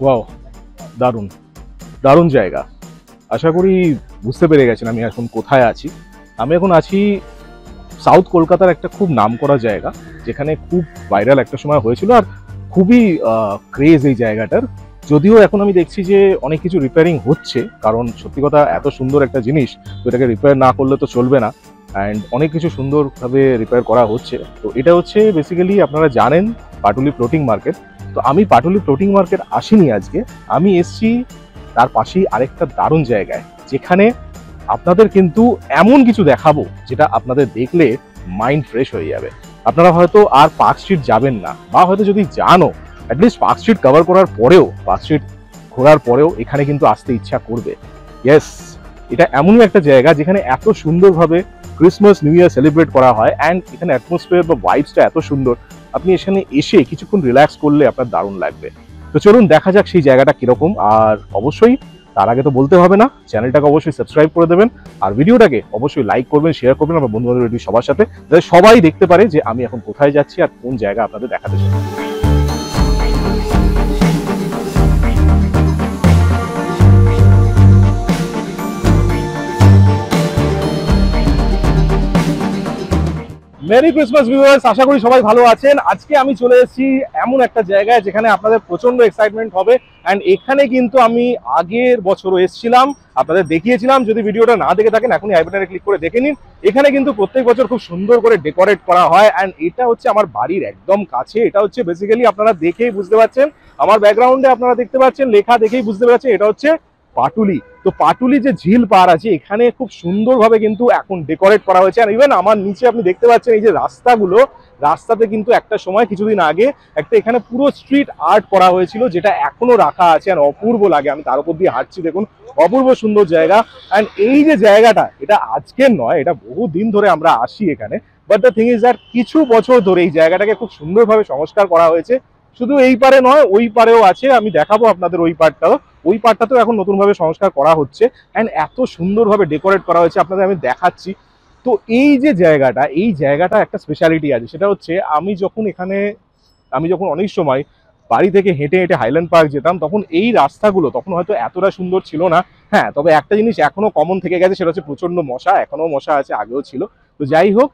Wow, দারুণ দারুণ জায়গা। আশা করি বুঝতে পেরে গেছেন আমি এখন কোথায় আছি। আমি এখন আছি সাউথ কলকাতার একটা খুব নামকরা জায়গা, যেখানে খুব ভাইরাল একটা সময় হয়েছিল, আর খুবই ক্রেজ এই জায়গাটার। যদিও এখন আমি দেখছি যে অনেক কিছু রিপেয়ারিং হচ্ছে, কারণ সত্যি কথা এত সুন্দর একটা জিনিস, তো এটাকে রিপেয়ার না করলে তো চলবে না। অ্যান্ড অনেক কিছু সুন্দরভাবে রিপেয়ার করা হচ্ছে। তো এটা হচ্ছে বেসিক্যালি আপনারা জানেন পাটুলি ফ্লোটিং মার্কেট। তো আমি পাটুলি ফ্লোটিং মার্কেট আসিনি আজকে, আমি এসছি তার পাশেই আরেকটা দারুণ জায়গায়, যেখানে আপনাদের কিন্তু এমন কিছু দেখাবো যেটা আপনাদের দেখলে মাইন্ড ফ্রেশ হয়ে যাবে। আপনারা হয়তো আর পার্ক স্ট্রিট যাবেন না, বা হয়তো যদি জানো অ্যাটলিস্ট পার্ক স্ট্রিট কভার করার পরেও, পার্ক স্ট্রিট ঘোরার পরেও এখানে কিন্তু আসতে ইচ্ছা করবে। ইয়েস, এটা এমনই একটা জায়গা যেখানে এত সুন্দরভাবে ক্রিসমাস নিউ ইয়ার সেলিব্রেট করা হয়, অ্যান্ড এখানে অ্যাটমসফিয়ার বা ভাইবসটা এত সুন্দর, আপনি এখানে এসে কিছুক্ষণ রিল্যাক্স করলে আপনার দারুণ লাগবে। তো চলুন দেখা যাক সেই জায়গাটা কিরকম। আর অবশ্যই তার আগে তো বলতে হবে না, চ্যানেলটাকে অবশ্যই সাবস্ক্রাইব করে দেবেন, আর ভিডিওটাকে অবশ্যই লাইক করবেন, শেয়ার করবেন আমার বন্ধু বান্ধব সবার সাথে, যাতে সবাই দেখতে পারে যে আমি এখন কোথায় যাচ্ছি আর কোন জায়গা আপনাদের দেখাতে চাই। মেরি ক্রিসমাস ভিউয়ার্স, আশা করি সবাই ভালো আছেন। আজকে আমি চলে এসেছি এমন একটা জায়গায় যেখানে আপনাদের প্রচন্ড এক্সাইটমেন্ট হবে। অ্যান্ড এখানে কিন্তু আমি আগের বছরও এসেছিলাম, আপনাদের দেখিয়েছিলাম। যদি ভিডিওটা না দেখে থাকেন এখনই আই বাটনে ক্লিক করে দেখে নিন। এখানে কিন্তু প্রত্যেক বছর খুব সুন্দর করে ডেকোরেট করা হয়, অ্যান্ড এটা হচ্ছে আমার বাড়ির একদম কাছে। এটা হচ্ছে বেসিক্যালি আপনারা দেখেই বুঝতে পারছেন, আমার ব্যাকগ্রাউন্ডে আপনারা দেখতে পাচ্ছেন লেখা, দেখেই বুঝতে পারছেন এটা হচ্ছে পাটুলি। তো পাটুলি যে ঝিল পার আছে, এখানে খুব সুন্দরভাবে কিন্তু এখন ডেকোরেট করা হয়েছে। আর ইভেন আমার নিচে আপনি দেখতে পাচ্ছেন এই যে রাস্তাগুলো, রাস্তাতে কিন্তু একটা সময় কিছুদিন আগে একটা এখানে পুরো স্ট্রিট আর্ট করা হয়েছিল, যেটা এখনো রাখা আছে আর অপূর্ব লাগে। আমি তার উপর দিয়ে হাঁটছি, দেখুন অপূর্ব সুন্দর জায়গা। অ্যান্ড এই যে জায়গাটা, এটা আজকের নয়, এটা বহু দিন ধরে আমরা আসি এখানে। But the thing is that কিছু বছর ধরে এই জায়গাটাকে খুব সুন্দরভাবে সংস্কার করা হয়েছে। শুধু এই পারে নয়, ওই পারেও আছে, আমি দেখাবো আপনাদের ওই পারটাও। ওই পার্টটাতেও এখন নতুনভাবে সংস্কার করা হচ্ছে, অ্যান্ড এত সুন্দরভাবে ডেকোরেট করা হয়েছে, আপনাদের আমি দেখাচ্ছি। তো এই যে জায়গাটা, এই জায়গাটা একটা স্পেশালিটি আছে, সেটা হচ্ছে আমি যখন অনেক সময় বাড়ি থেকে হেঁটে হেঁটে হাইল্যান্ড পার্ক যেতাম, তখন এই রাস্তাগুলো তখন হয়তো এতটা সুন্দর ছিল না। হ্যাঁ, তবে একটা জিনিস এখনো কমন থেকে গেছে, সেটা হচ্ছে প্রচন্ড মশা। এখনো মশা আছে, আগেও ছিল। তো যাই হোক,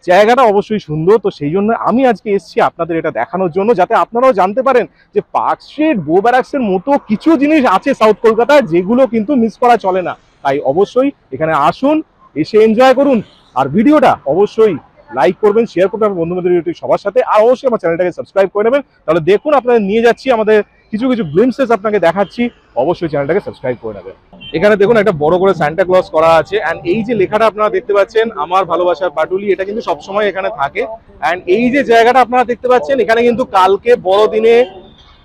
জায়গাটা অবশ্যই সুন্দর। তো সেই জন্য আমি আজকে এসেছি আপনাদের এটা দেখানোর জন্য, যাতে আপনারাও জানতে পারেন যে পার্ক স্ট্রিট, বো ব্যারাকসের মতো কিছু জিনিস আছে সাউথ কলকাতায়, যেগুলো কিন্তু মিস করা চলে না। তাই অবশ্যই এখানে আসুন, এসে এনজয় করুন। আর ভিডিওটা অবশ্যই লাইক করবেন, শেয়ার করবেন আপনার বন্ধু বান্ধব সবার সাথে, আর অবশ্যই আমার চ্যানেলটাকে সাবস্ক্রাইব করে নেবেন। তাহলে দেখুন আপনাদের নিয়ে যাচ্ছি, আমাদের কিছু কিছু গ্লিমসেস আপনাকে দেখাচ্ছি। অবশ্যই চ্যানেলটাকে সাবস্ক্রাইব করে নেবেন। এখানে দেখুন একটা বড় করে সান্টা ক্লজ করা আছে, অ্যান্ড এই যে লেখাটা আপনারা দেখতে পাচ্ছেন, আমার ভালোবাসার পাটুলি, এটা কিন্তু সবসময় এখানে থাকে। অ্যান্ড এই যে জায়গাটা আপনারা দেখতে পাচ্ছেন, এখানে কিন্তু কালকে বড়দিনে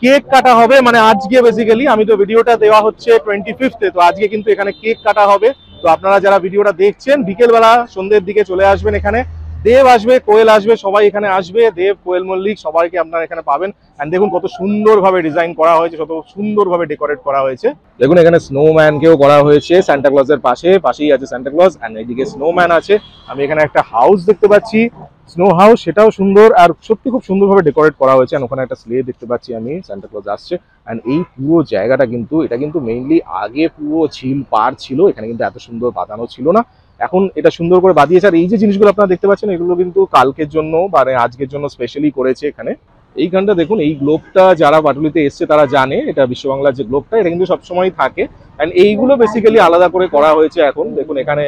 কেক কাটা হবে। মানে আজকে বেসিক্যালি, আমি তো ভিডিওটা দেওয়া হচ্ছে 25 তো আজকে কিন্তু এখানে কেক কাটা হবে। তো আপনারা যারা ভিডিওটা দেখছেন, বিকেলবেলা সন্ধ্যের দিকে চলে আসবেন এখানে। দেব আসবে, কোয়েল আসবে, সবাই এখানে আসবে। দেব, কোয়েল, মল্লিক সবাইকে আপনারা এখানে পাবেন। এন্ড দেখুন কত সুন্দরভাবে ডিজাইন করা হয়েছে, কত সুন্দরভাবে ডেকোরেট করা হয়েছে। দেখুন এখানে স্নোম্যানকেও করা হয়েছে সান্টা ক্লজের পাশেই আছে সান্টা ক্লজ, এন্ড এইদিকে স্নোম্যান আছে। আমি এখানে একটা হাউস দেখতে পাচ্ছি, স্নো হাউস, সেটাও সুন্দর আর সত্যি খুব সুন্দরভাবে ডেকোরেট করা হয়েছে। ওখানে একটা স্লে দেখতে পাচ্ছি আমি, সান্টা ক্লজ আসছে। অ্যান্ড এই পুরো জায়গাটা কিন্তু, এটা কিন্তু মেইনলি আগে পুরো ঝিল পার ছিল, এখানে কিন্তু এত সুন্দর বাঁধানো ছিল না, এখন এটা সুন্দর করে বাঁধিয়েছে। আর এই যে জিনিসগুলো আপনারা দেখতে পাচ্ছেন, এগুলো কিন্তু কালকের জন্য মানে আজকের জন্য স্পেশালি করেছে এখানে। এইখানটা দেখুন, এই গ্লোবটা যারা পাটুলিতে এসছে তারা জানে, এটা বিশ্ববাংলার যে গ্লোবটা, এটা কিন্তু সবসময় থাকে। অ্যান্ড এইগুলো বেসিক্যালি আলাদা করে করা হয়েছে এখন। দেখুন এখানে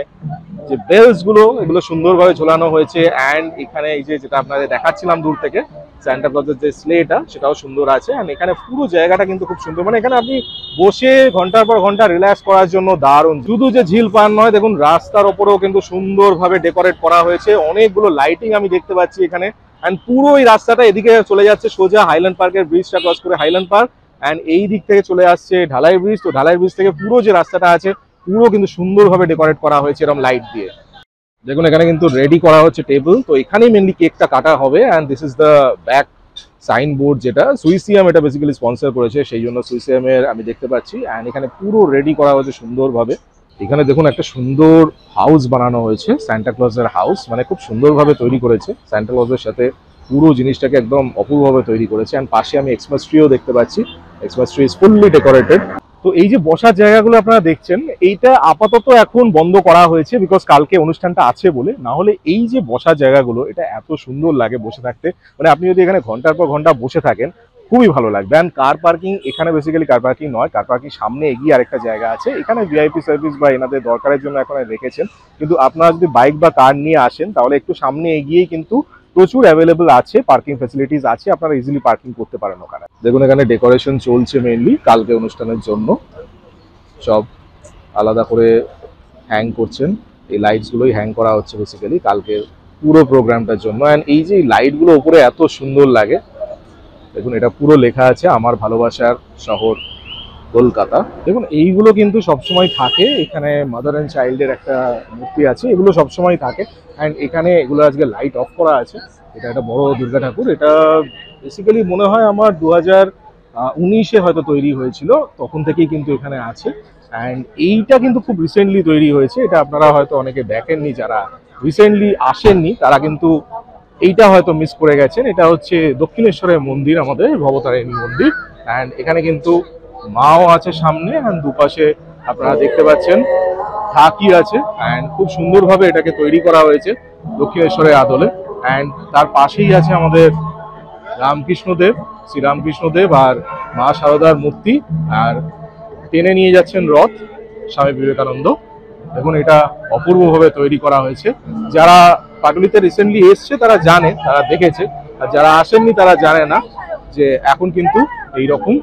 যে বেলস গুলো, এগুলো সুন্দরভাবে ঝোলানো হয়েছে। অ্যান্ড এখানে এই যে যেটা আপনাদের দেখাচ্ছিলাম দূর থেকে, সান্টা ক্লজের যে স্লেটা, সেটাও সুন্দর আছে। অ্যান্ড এখানে পুরো জায়গাটা কিন্তু খুব সুন্দর, মানে এখানে আপনি বসে ঘন্টার পর ঘন্টা রিল্যাক্স করার জন্য দারুণ। শুধু যে ঝিল পার নয়, দেখুন রাস্তার ওপরেও কিন্তু সুন্দরভাবে ডেকোরেট করা হয়েছে, অনেকগুলো লাইটিং আমি দেখতে পাচ্ছি এখানে। অ্যান্ড পুরো এই রাস্তাটা এদিকে চলে যাচ্ছে সোজা হাইল্যান্ড পার্কের ব্রিজটা ক্রস করে হাইল্যান্ড পার্ক, অ্যান্ড এই দিক থেকে চলে আসছে ঢালাই ব্রিজ। তো ঢালাই ব্রিজ থেকে পুরো যে রাস্তাটা আছে, পুরো কিন্তু সুন্দরভাবে ডেকোরেট করা হয়েছে এরকম লাইট দিয়ে। দেখুন এখানে কিন্তু রেডি করা হচ্ছে টেবিল, তো এখানেই মেনলি কেকটা কাটা হবে। And this is the back signboard, যেটা সুইসিয়াম এটা বেসিক্যালি স্পন্সর করেছে, সেই জন্য সুইসিয়ামের আমি দেখতে পাচ্ছি। অ্যান্ড এখানে পুরো রেডি করা হয়েছে সুন্দরভাবে। এখানে দেখুন একটা সুন্দর হাউস বানানো হয়েছে, সান্টা ক্লজের হাউস, মানে খুব সুন্দরভাবে তৈরি করেছে। সান্টা ক্লজের সাথে পুরো জিনিসটাকে একদম অপূর্বভাবে তৈরি করেছে। অ্যান্ড পাশে আমি এক্সমাস ট্রিও দেখতে পাচ্ছি। Christmas tree is fully decorated. তো এই যে বসার জায়গাগুলো আপনারা দেখছেন, এইটা আপাতত এখন বন্ধ করা হয়েছে বিকজ কালকে অনুষ্ঠানটা আছে বলে। না হলে এই যে বসার জায়গাগুলো, এটা এত সুন্দর লাগে বসে থাকতে, মানে আপনি যদি এখানে ঘন্টার পর ঘন্টা বসে থাকেন খুবই ভালো লাগবে। অ্যান্ড কার পার্কিং এখানে বেসিক্যালি কার পার্কিং নয়, কার পার্কিং সামনে এগিয়ে আরেকটা জায়গা আছে, এখানে ভিআইপি সার্ভিস বা এনাদের দরকারের জন্য এখন রেখেছেন। কিন্তু আপনারা যদি বাইক বা কার নিয়ে আসেন তাহলে একটু সামনে এগিয়েই কিন্তু প্রচুর অ্যাভেলেবল আছে, পার্কিং ফ্যাসিলিটিস আছে, আপনারা ইজিলি পার্কিং করতে পারেন ওখানে। দেখুন এখানে ডেকোরেশন চলছে মেইনলি কালকে অনুষ্ঠানের জন্য, সব আলাদা করে হ্যাং করছেন, এই লাইটস গুলোই হ্যাং করা হচ্ছে বেসিক্যালি কালকে পুরো প্রোগ্রামটার জন্য। অ্যান্ড এই যে লাইট গুলো উপরে এত সুন্দর লাগে, দেখুন এটা পুরো লেখা আছে আমার ভালোবাসার শহর কলকাতা। দেখুন এইগুলো কিন্তু সবসময় থাকে, এখানে মাদার অ্যান্ড চাইল্ডের একটা মূর্তি আছে, এগুলো সবসময় থাকে। অ্যান্ড এখানে এগুলো আজকে লাইট অফ করা আছে, এটা একটা বড় দুর্গা ঠাকুর, এটা বেসিক্যালি মনে হয় আমার 2019-এ হয়তো তৈরি হয়েছিল, তখন থেকেই কিন্তু এখানে আছে। অ্যান্ড এইটা কিন্তু খুব রিসেন্টলি তৈরি হয়েছে, এটা আপনারা হয়তো অনেকে দেখেননি, যারা রিসেন্টলি আসেননি তারা কিন্তু এইটা হয়তো মিস করে গেছেন। এটা হচ্ছে দক্ষিণেশ্বরের মন্দির, আমাদের ভবতারিণী মন্দির। অ্যান্ড এখানে কিন্তু মাও আছে সামনে, অ্যান্ড দুপাশে আপনারা দেখতে পাচ্ছেন ঢাকি আছে। অ্যান্ড খুব সুন্দরভাবে এটাকে তৈরি করা হয়েছে দক্ষিণেশ্বরের আদলে। অ্যান্ড তার পাশেই আছে আমাদের রামকৃষ্ণদেব, শ্রীরামকৃষ্ণদেব আর মা শারদার মূর্তি, আর টেনে নিয়ে যাচ্ছেন রথ স্বামী বিবেকানন্দ। দেখুন এটা অপূর্বভাবে তৈরি করা হয়েছে, যারা পাটুলিতে রিসেন্টলি এসছে তারা জানে, তারা দেখেছে, আর যারা আসেননি তারা জানে না যে এখন কিন্তু এইরকম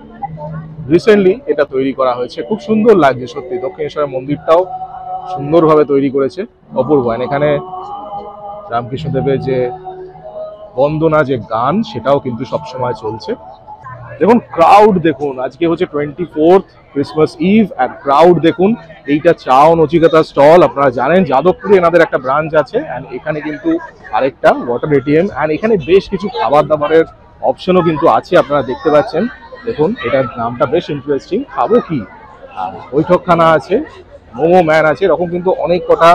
রিসেন্টলি এটা তৈরি করা হয়েছে। খুব সুন্দর লাগছে সত্যি, দক্ষিণেশ্বরের মন্দিরটাও সুন্দরভাবে তৈরি করেছে, অপূর্ব। এখানে রামকৃষ্ণদেবের যে বন্দনা যে গান, সেটাও কিন্তু সবসময় চলছে। দেখুন ক্রাউড দেখুন, আজকে হচ্ছে 24th ক্রিসমাস ইভ, আর ক্রাউড দেখুন। এইটা চাও নচিকেতা স্টল, আপনারা জানেন যাদবপুরে এনাদের একটা ব্রাঞ্চ আছে, অ্যান্ড এখানে কিন্তু আরেকটা ওয়াটার এটিএম, অ্যান্ড এখানে বেশ কিছু খাবার দাবারের অপশনও কিন্তু আছে, আপনারা দেখতে পাচ্ছেন। দেখুন এটার নামটা বেশ ইন্টারেস্টিং, খাবো কি, বৈঠকখানা আছে, মোমো ম্যান আছে, এরকম কিন্তু অনেক কটা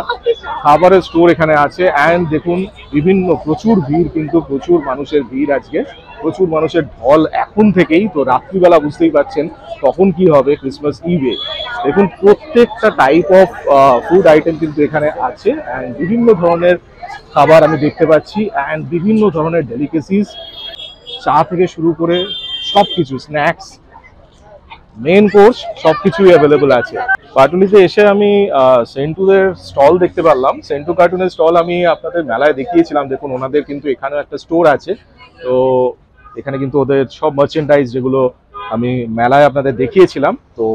খাবারের স্টোর এখানে আছে। অ্যান্ড দেখুন বিভিন্ন প্রচুর ভিড়, কিন্তু প্রচুর মানুষের ভিড় আজকে, প্রচুর মানুষের ঢল এখন থেকেই। তো রাত্রিবেলা বুঝতেই পারছেন তখন কি হবে ক্রিসমাস ইভে। দেখুন প্রত্যেকটা টাইপ অফ ফুড আইটেম কিন্তু এখানে আছে, অ্যান্ড বিভিন্ন ধরনের খাবার আমি দেখতে পাচ্ছি, অ্যান্ড বিভিন্ন ধরনের ডেলিকেসিস, চা থেকে শুরু করে সবকিছু, স্ন্যাক্স, মেন কোর্স সবকিছুই অ্যাভেলেবল আছে। পাটুলিতে এসে আমি সেন্টুদের স্টল দেখতে পারলাম, সেন্টু কার্টুনের স্টল আমি আপনাদের মেলায় দেখিয়েছিলাম। দেখুন ওনাদের কিন্তু এখানেও একটা স্টোর আছে, তো এখানে কিন্তু ওদের সব মার্চেন্ডাইজ যেগুলো আমি মেলায় আপনাদের দেখিয়েছিলাম, তো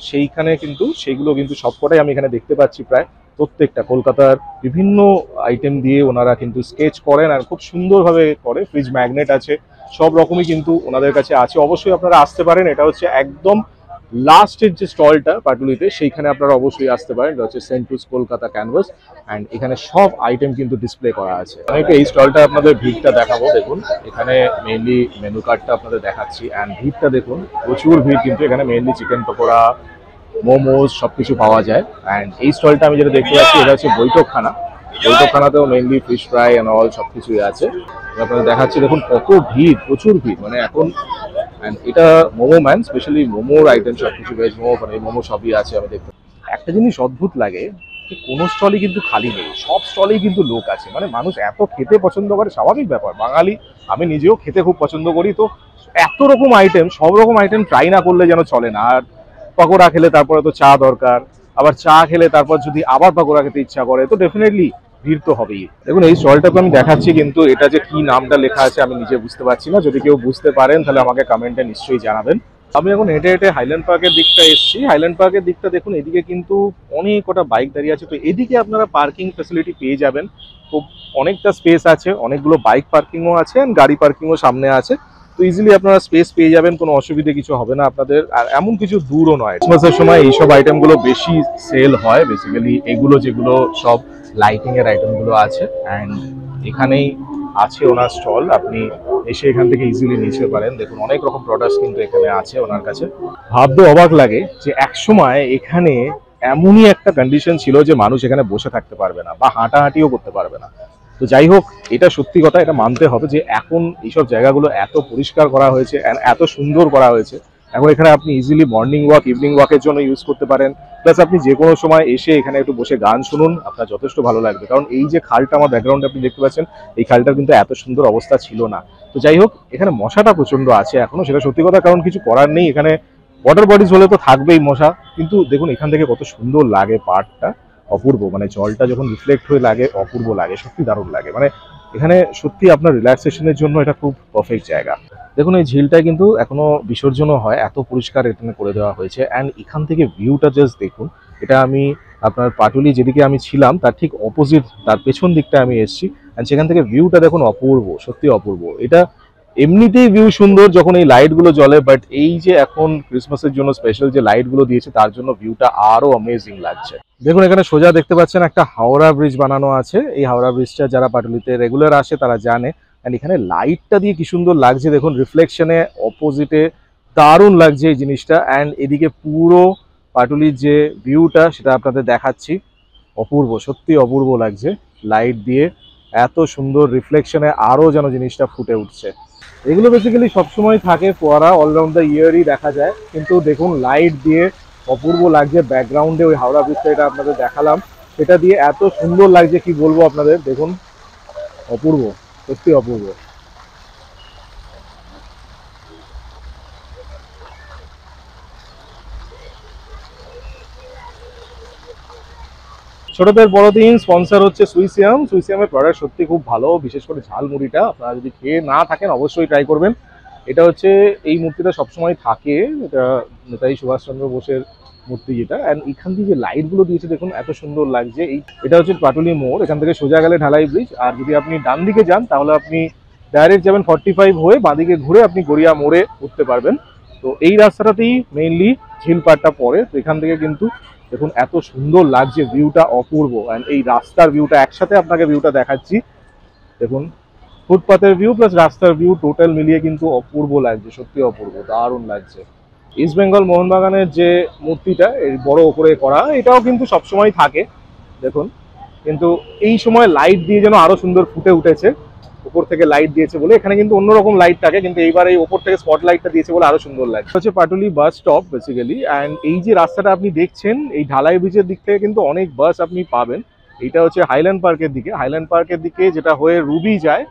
সেইখানে কিন্তু সেইগুলো কিন্তু সবকটাই আমি এখানে দেখতে পাচ্ছি। প্রায় প্রত্যেকটা কলকাতার বিভিন্ন আইটেম দিয়ে ওনারা কিন্তু স্কেচ করেন, আর খুব সুন্দরভাবে করে। ফ্রিজ ম্যাগনেট আছে, সব রকমই কিন্তু ওনাদের কাছে আছে। অবশ্যই আপনারা আসতে পারেন, এটা হচ্ছে একদম লাস্টের যে স্টলটা পাটুলিতে, সেইখানে আপনারা অবশ্যই আসতে পারেন। এটা হচ্ছে সেন্টুস কলকাতা ক্যানভাস, অ্যান্ড এখানে সব আইটেম কিন্তু ডিসপ্লে করা আছে। আমি একটু এই স্টলটা আপনাদের ভিড়টা দেখাবো। দেখুন এখানে মেইনলি মেনু কার্ডটা আপনাদের দেখাচ্ছি, অ্যান্ড ভিড়টা দেখুন, প্রচুর ভিড় কিন্তু এখানে। মেইনলি চিকেন পকোড়া, মোমোজ সবকিছু পাওয়া যায়। অ্যান্ড এই স্টলটা আমি যেটা দেখতে পাচ্ছি, এটা হচ্ছে বৈঠকখানা, বৈঠকখানাতেও mainly fish fry and all সবকিছুই আছে। আপনাদের দেখাচ্ছি, দেখুন কত ভিড়, প্রচুর ভিড় মানে এখন। অ্যান্ড এটা মোমো ম্যান, স্পেশালি মোমোর আইটেম সবকিছু, ভেজ মোমো, মানে মোমো সবই আছে। আমি দেখতে একটা জিনিস অদ্ভুত লাগে, কোনো স্টলই কিন্তু খালি নেই, সব স্টলেই কিন্তু লোক আছে। মানে মানুষ এত খেতে পছন্দ করে, স্বাভাবিক ব্যাপার, বাঙালি, আমি নিজেও খেতে খুব পছন্দ করি। তো এত রকম আইটেম, সব রকম আইটেম ট্রাই না করলে যেন চলে না। আর পকোড়া খেলে তারপরে তো চা দরকার, আবার চা খেলে তারপর যদি আবার পকোড়া খেতে ইচ্ছা করে, তো ডেফিনেটলি ভিড় তো হবেই। দেখুন এই স্টলটাকে আমি দেখাচ্ছি, কিন্তু এটা যে কি নামটা লেখা আছে আমি নিজে বুঝতে পারছি না। যদি কেউ বুঝতে পারেন তাহলে আমাকে কমেন্টে নিশ্চয়ই জানাবেন। আমি এখন হেঁটে হেঁটে হাইল্যান্ড পার্কের দিকটা এসেছি। হাইল্যান্ড পার্কের দিকটা দেখুন, এদিকে কিন্তু অনেক কটা বাইক দাঁড়িয়ে আছে। তো এদিকে আপনারা পার্কিং ফ্যাসিলিটি পেয়ে যাবেন, খুব অনেকটা স্পেস আছে, অনেকগুলো বাইক পার্কিংও আছে, গাড়ি পার্কিংও সামনে আছে। তো ইজিলি আপনারা স্পেস পেয়ে যাবেন, কোনো অসুবিধে কিছু হবে না আপনাদের। আর এমন কিছু দূরও নয়, ক্রিসমাসের সময় এইসব আইটেমগুলো বেশি সেল হয় বেসিক্যালি, এগুলো যেগুলো সব লাইটিং এর আইটেমগুলো আছে। অ্যান্ড এখানেই আছে ওনার স্টল, আপনি এসে এখান থেকে ইজিলি নিতে পারেন। দেখুন অনেক রকম প্রোডাক্টস কিন্তু এখানে আছে ওনার কাছে। ভাবতে অবাক লাগে যে একসময় এখানে এমনই একটা কন্ডিশন ছিল যে মানুষ এখানে বসে থাকতে পারবে না বা হাঁটাহাঁটিও করতে পারবে না। তো যাই হোক, এটা সত্যি কথা, এটা মানতে হবে যে এখন এইসব জায়গাগুলো এত পরিষ্কার করা হয়েছে, এত সুন্দর করা হয়েছে এখন এখানে আপনি ইজিলি মর্নিং ওয়াক ইভিনিং ওয়াকের জন্য ইউজ করতে পারেন, প্লাস আপনি যে কোনো সময় এসে এখানে একটু বসে গান শুনুন, আপনার যথেষ্ট ভালো লাগবে। কারণ এই যে খালটা আমার ব্যাকগ্রাউন্ডে আপনি দেখতে পাচ্ছেন, এই খালটার কিন্তু এত সুন্দর অবস্থা ছিল না। তো যাই হোক, এখানে মশাটা প্রচন্ড আছে এখনো, সেটা সত্যি কথা, কারণ কিছু করার নেই, এখানে ওয়াটার বডিজ হলে তো থাকবেই মশা। কিন্তু দেখুন এখান থেকে কত সুন্দর লাগে পাড়টা, অপূর্ব, মানে জলটা যখন রিফ্লেক্ট হয়ে লাগে অপূর্ব লাগে, সত্যি দারুণ লাগে। মানে এখানে সত্যি আপনার রিল্যাক্সেশনের জন্য এটা খুব পারফেক্ট জায়গা। দেখুন এই ঝিলটা কিন্তু এখনো বিসর্জনও হয়, এত পরিষ্কার এখানে করে দেওয়া হয়েছে। অ্যান্ড এখান থেকে ভিউটা জাস্ট দেখুন। এটা আমি আপনার পাটুলি যেদিকে আমি ছিলাম তার ঠিক অপোজিট, তার পেছন দিকটা আমি এসেছি, অ্যান্ড সেখান থেকে ভিউটা দেখুন অপূর্ব, সত্যি অপূর্ব। এটা এমনিতেই ভিউ সুন্দর যখন এই লাইটগুলো জ্বলে, বাট এই যে এখন ক্রিসমাসের জন্য স্পেশাল যে লাইটগুলো দিয়েছে তার জন্য ভিউটা আরো অ্যামেজিং লাগছে। দেখুন এখানে সোজা দেখতে পাচ্ছেন একটা হাওড়া ব্রিজ বানানো আছে। এই হাওড়া ব্রিজটা যারা পাটুলিতে রেগুলার আসে তারা জানে। অ্যান্ড এখানে লাইটটা দিয়ে কি সুন্দর লাগছে দেখুন, রিফ্লেকশনে অপোজিটে দারুণ লাগছে এই জিনিসটা। অ্যান্ড এদিকে পুরো পাটুলির যে ভিউটা সেটা আপনাদের দেখাচ্ছি, অপূর্ব, সত্যি অপূর্ব লাগছে লাইট দিয়ে, এত সুন্দর রিফ্লেকশনে আরও যেন জিনিসটা ফুটে উঠছে। এগুলো বেসিক্যালি সবসময় থাকে ফোয়ারা, অলরাউন্ড দ্য ইয়ারই দেখা যায়, কিন্তু দেখুন লাইট দিয়ে অপূর্ব লাগছে। ব্যাকগ্রাউন্ডে ওই হাওড়া ব্রিজটা এটা আপনাদের দেখালাম, সেটা দিয়ে এত সুন্দর লাগছে কি বলবো আপনাদের, দেখুন অপূর্ব, সত্যি অপূর্ব। ছোটদের বড়দিন স্পন্সর হচ্ছে সুইসিয়াম। সুইসিয়ামের প্রোডাক্ট সত্যি খুব ভালো, বিশেষ করে ঝাল মুড়িটা আপনারা যদি খেয়ে না থাকেন অবশ্যই ট্রাই করবেন। এটা হচ্ছে এই মূর্তিটা সবসময় থাকে, এটা নেতাজি সুভাষচন্দ্র বোসের মূর্তি যেটা। অ্যান্ড এখান থেকে যে লাইটগুলো দিয়েছে দেখুন এত সুন্দর লাগছে। এটা হচ্ছে পাটুলি মোড়, এখান থেকে সোজা গেলে ঢালাই ব্রিজ, আর যদি আপনি ডান দিকে যান তাহলে আপনি ডাইরেক্ট যাবেন 45 হয়ে, বাঁদিকে ঘুরে আপনি গড়িয়া মোড়ে উঠতে পারবেন। তো এই রাস্তাটাতেই মেইনলি ঝিলপাড়টা পড়ে। তো এখান থেকে কিন্তু দেখুন এত সুন্দর লাগছে, ভিউটা অপূর্ব। অ্যান্ড এই রাস্তার ভিউটা একসাথে আপনাকে ভিউটা দেখাচ্ছি, দেখুন ফুটপাথের ভিউ প্লাস রাস্তার ভিউ টোটাল মিলিয়ে কিন্তু অপূর্ব লাগছে, সত্যি অপূর্ব, দারুণ লাগছে। ইস্ট বেঙ্গল মোহনবাগানের যে মূর্তিটা এই বড় করে করা, এটাও কিন্তু সবসময় থাকে দেখুন, কিন্তু এই সময় লাইট দিয়ে যেন আরো সুন্দর ফুটে উঠেছে, উপর থেকে লাইট দিয়েছে বলে। এখানে কিন্তু অন্যরকম লাইট থাকে, কিন্তু এইবার এই ওপর থেকে স্পট লাইটটা দিয়েছে বলে আরো সুন্দর লাগছে। হচ্ছে Patuli bus stop basically. And এই যে রাস্তাটা আপনি দেখছেন, এই ঢালাই ব্রিজের দিক থেকে কিন্তু অনেক বাস আপনি পাবেন। এইটা হচ্ছে হাইল্যান্ড পার্কের দিকে, হাইল্যান্ড পার্কের দিকে যেটা হয়ে রুবি যায়,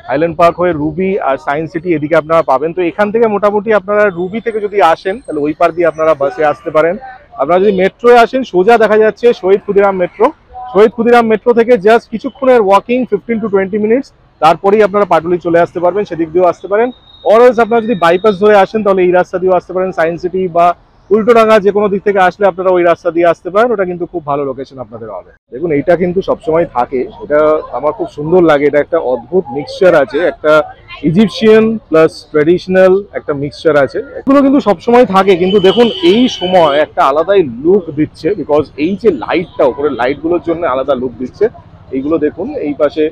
হাইল্যান্ড পার্ক হয়ে রুবি আর সায়েন্স সিটি এদিকে আপনারা পাবেন। তো এখান থেকে মোটামুটি আপনারা রুবি থেকে যদি আসেন তাহলে ওই পার দিয়ে আপনারা বাসে আসতে পারেন। আপনারা যদি মেট্রোয় আসেন সোজা দেখা যাচ্ছে শহীদ ক্ষুদিরাম মেট্রো। শহীদ ক্ষুদিরাম মেট্রো থেকে জাস্ট কিছুক্ষণের ওয়াকিং 15 to 20 মিনিটস, তারপরেই আপনারা পাটুলি চলে আসতে পারবেন, সেদিক দিয়েও আসতে পারেন। অরএলস আপনারা যদি বাইপাস ধরে আসেন তাহলে এই রাস্তা দিয়েও আসতে পারেন, সায়েন্স সিটি বা উল্টোডাঙ্গা যে কোনো দিক থেকে আসলে আপনারা ওই রাস্তা দিয়ে আসতে পারেন, ওটা কিন্তু খুব ভালো লোকেশন আপনাদের হবে। দেখুন এইটা কিন্তু সবসময় থাকে, এটা আমার খুব সুন্দর লাগে। এটা একটা অদ্ভুত মিক্সচার আছে, একটা ইজিপশিয়ান প্লাস ট্র্যাডিশনাল একটা মিক্সচার আছে, এগুলো কিন্তু সবসময় থাকে। কিন্তু দেখুন এই সময় একটা আলাদাই লুক দিচ্ছে, বিকজ এই যে লাইটটা, উপরের লাইটগুলোর জন্য আলাদা লুক দিচ্ছে। এইগুলো দেখুন এই পাশে,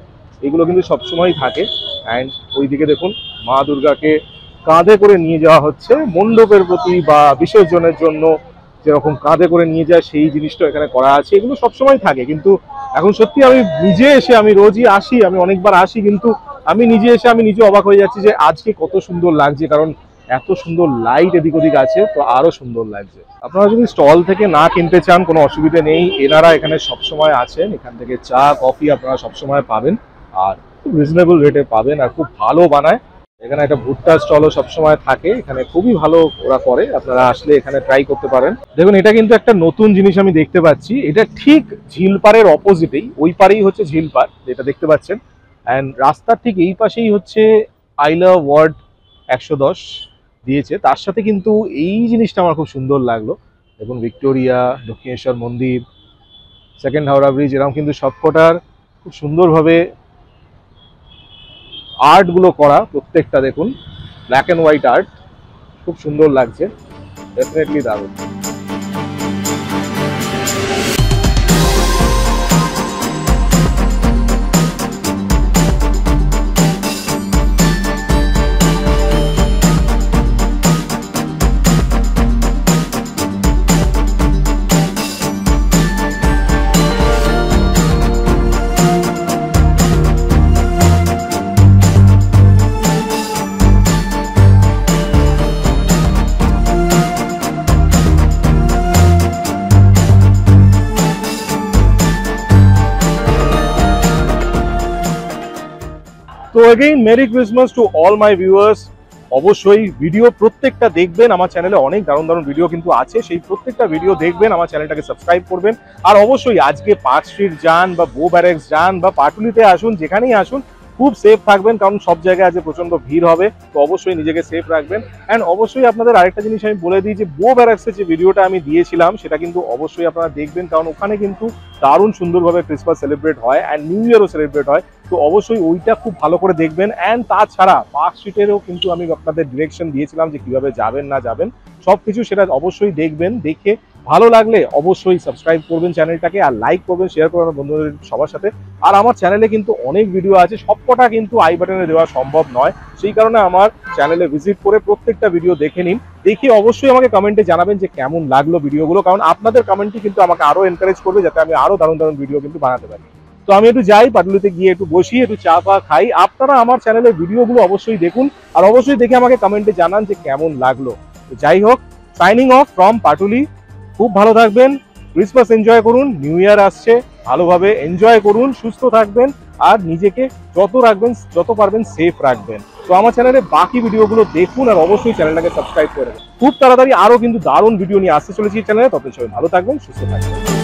এগুলো কিন্তু সবসময় থাকে। অ্যান্ড ওইদিকে দেখুন মা দুর্গাকে কাঁধে করে নিয়ে যাওয়া হচ্ছে মণ্ডপের প্রতি বা বিসর্জনের জন্য, যেরকম কাঁধে করে নিয়ে যায় সেই জিনিসটা এখানে করা আছে। এগুলো সবসময় থাকে, কিন্তু এখন সত্যি আমি নিজে এসে, আমি রোজই আসি, আমি অনেকবার আসি, কিন্তু আমি নিজে এসে আমি নিজে অবাক হয়ে যাচ্ছি যে আজকে কত সুন্দর লাগছে, কারণ এত সুন্দর লাইট এদিক ওদিক আছে, তো আরো সুন্দর লাগছে। আপনারা যদি স্টল থেকে না কিনতে চান কোনো অসুবিধা নেই, এনারা এখানে সবসময় আছেন, এখান থেকে চা কফি আপনারা সবসময় পাবেন, আর খুব রিজনেবল রেটে পাবেন, আর খুব ভালো বানায়। এখানে একটা ভুট্টা স্টলও সবসময় থাকে, এখানে খুবই ভালো ওরা করে, আপনারা আসলে এখানে ট্রাই করতে পারেন। দেখুন এটা কিন্তু একটা নতুন জিনিস আমি দেখতে পাচ্ছি, এটা ঠিক ঝিলপাড়ের অপোজিটেই, ওই পারেই হচ্ছে ঝিলপাড় যেটা দেখতে পাচ্ছেন। অ্যান্ড রাস্তার ঠিক এই পাশেই হচ্ছে আইলা ওয়ার্ড 110 দিয়েছে, তার সাথে কিন্তু এই জিনিসটা আমার খুব সুন্দর লাগলো। দেখুন ভিক্টোরিয়া, দক্ষিণেশ্বর মন্দির, সেকেন্ড হাওড়া ব্রিজ, এরকম কিন্তু সবকটার খুব সুন্দরভাবে আর্টগুলো করা, প্রত্যেকটা দেখুন ব্ল্যাক অ্যান্ড হোয়াইট আর্ট, খুব সুন্দর লাগছে, ডেফিনেটলি দারুণ। Again merry Christmas to all my viewers. অবশ্যই ভিডিও প্রত্যেকটা দেখবেন, আমার চ্যানেলে অনেক দারুণ দারুণ ভিডিও কিন্তু আছে, সেই প্রত্যেকটা ভিডিও দেখবেন, আমার চ্যানেলটাকে সাবস্ক্রাইব করবেন। আর অবশ্যই আজকে পার্ক স্ট্রিট যান বা বো ব্যারেক্স যান বা পাটুলিতে আসুন, যেখানেই আসুন খুব সেফ থাকবেন, কারণ সব জায়গায় আজকে প্রচন্ড ভিড় হবে। তো অবশ্যই নিজেকে সেফ রাখবেন। অ্যান্ড অবশ্যই আপনাদের আরেকটা জিনিস আমি বলে দিই যে বো ব্যারেক্সের যে ভিডিওটা আমি দিয়েছিলাম সেটা কিন্তু অবশ্যই আপনারা দেখবেন, কারণ ওখানে কিন্তু দারুণ সুন্দরভাবে ক্রিসমাস সেলিব্রেট হয় অ্যান্ড নিউ ইয়ারও সেলিব্রেট হয়। তো অবশ্যই ওইটা খুব ভালো করে দেখবেন। অ্যান্ড তাছাড়া পার্ক স্ট্রিটেরও কিন্তু আমি আপনাদের ডিরেকশন দিয়েছিলাম যে কিভাবে যাবেন না যাবেন সবকিছু, সেটা অবশ্যই দেখবেন। দেখে ভালো লাগলে অবশ্যই সাবস্ক্রাইব করবেন চ্যানেলটাকে, আর লাইক করবেন, শেয়ার করবেন বন্ধুদের সবার সাথে। আর আমার চ্যানেলে কিন্তু অনেক ভিডিও আছে, সবকটা কিন্তু আই বাটনে দেওয়া সম্ভব নয়, সেই কারণে আমার চ্যানেলে ভিজিট করে প্রত্যেকটা ভিডিও দেখে নিন। দেখে অবশ্যই আমাকে কমেন্টে জানাবেন যে কেমন লাগলো ভিডিওগুলো, কারণ আপনাদের কমেন্টই কিন্তু আমাকে আরো এনকারেজ করবে যাতে আমি আরো দারুণ দারুণ ভিডিও কিন্তু বানাতে পারি। তো আমি একটু যাই, পাটুলিতে গিয়ে একটু বসি, একটু চা পা খাই। আপনারা আমার চ্যানেলের ভিডিওগুলো অবশ্যই দেখুন, আর অবশ্যই দেখে আমাকে কমেন্টে জানান যে কেমন লাগলো। তো যাই হোক, সাইনিং অফ ফ্রম পাটুলি। খুব ভালো থাকবেন, ক্রিসমাস এনজয় করুন, নিউ ইয়ার আসছে, ভালোভাবে এনজয় করুন, সুস্থ থাকবেন, আর নিজেকে যত পারবেন সেফ রাখবেন। তো আমার চ্যানেলে বাকি ভিডিওগুলো দেখুন, আর অবশ্যই চ্যানেলটাকে সাবস্ক্রাইব করে দেবেন। খুব তাড়াতাড়ি আরো কিন্তু দারুণ ভিডিও নিয়ে আসতে চলেছি চ্যানেলে। তত সবাই ভালো থাকবেন, সুস্থ থাকবেন।